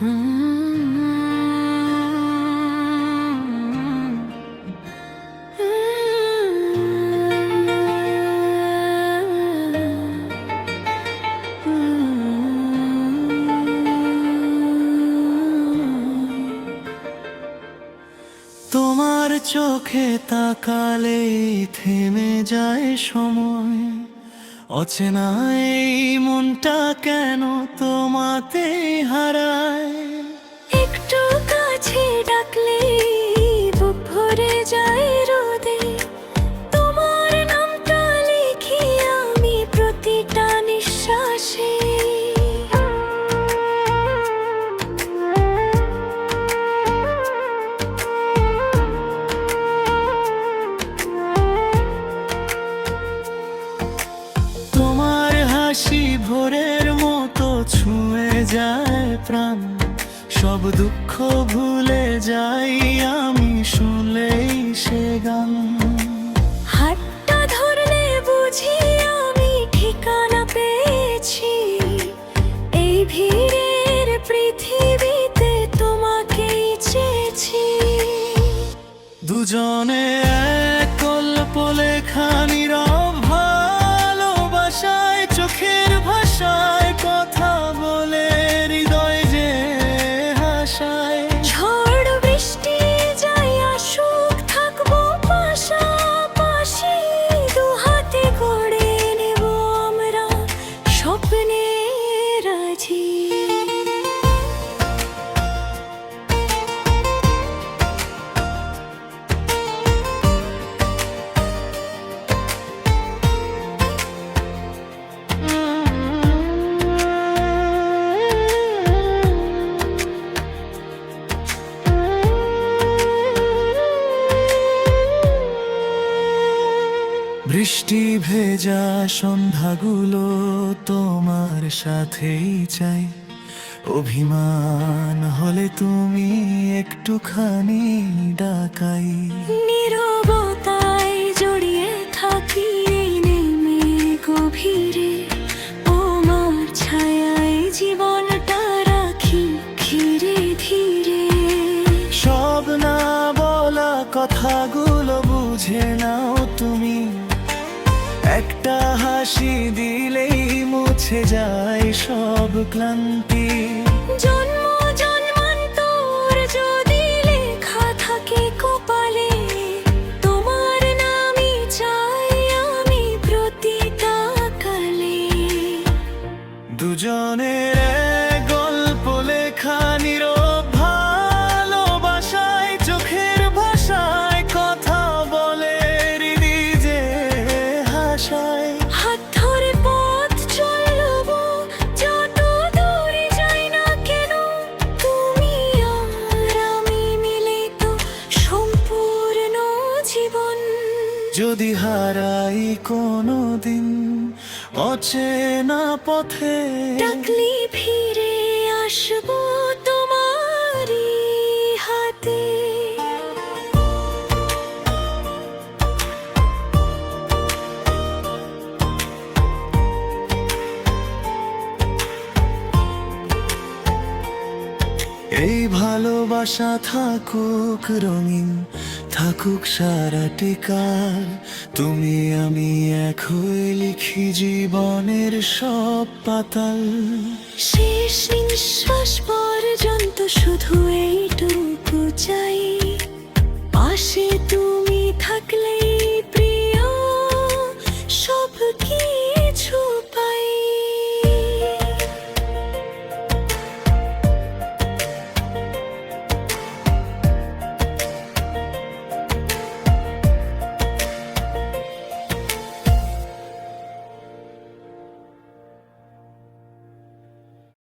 তোমার চোখে তাকালে থেমে যায় সময়, অচেনা এই মনটা কেন তোমাতে হারায়। একটু কাছে ডাকলে বুক ভরে যায় রোদে, তোমার নামটা লিখি আমি প্রতিটা নিঃশ্বাসে। তোমার হাসি ভোরের মতো ছুঁয়ে যায় প্রাণ, সব দুঃখ ভুলে যাই আমি শুনলেই সে গান। হাতটা ধরলে বুঝি আমি ঠিকানা পেয়েছি, এই ভিড়ের পৃথিবীতে তোমাকেই চেয়েছি। দুজনে এক গল্প লেখা নীরব ভালোবাসায়, চোখের ভাষায় কথা বলে হৃদয় যে হাসায়। ঝড় বৃষ্টি যাই আসুক থাকবো পাশাপাশি, দু হাতে গড়ে নেব আমরা স্বপ্নের রাজি। বৃষ্টি ভেজা সন্ধ্যাগুলো তোমার সাথেই চাই, অভিমান হলে তুমি একটুখানি ডাকাই। নীরবতায় জড়িয়ে থাকি এই নেমে গভীরে, তোমার ছায়ায় জীবনটা রাখি ধীরে ধীরে। সব না বলা কথাগুলো বুঝে নাও তুমি, একটা হাসি দিলেই মুছে যায় সব ক্লান্তি। জন্ম জন্মান্তর যদি লেখা থাকে কপালে, তোমার নামই চাই আমি প্রতিটা কালে। দুজনের এক গল্প লেখা নীরব ভালোবাসায়, চোখের ভাষায় কথা বলে হৃদয় যে হাসায়। হাত ধরে পথ চলবো যত দূরে যাই না কেন, তুমি আর আমি মিলে তো সম্পূর্ণ জীবন। যদি হারাই কোনো দিন অচেনা পথে, ডাকলি ফিরে আসবো তোমারই হাতে। এই ভালোবাসা থাকুক রঙিন, থাকুক সারাটি কাল, তুমি আমি এক হয়ে লিখি জীবনের সব পাতাল। শেষ নিঃশ্বাস পর্যন্ত শুধু এইটুকু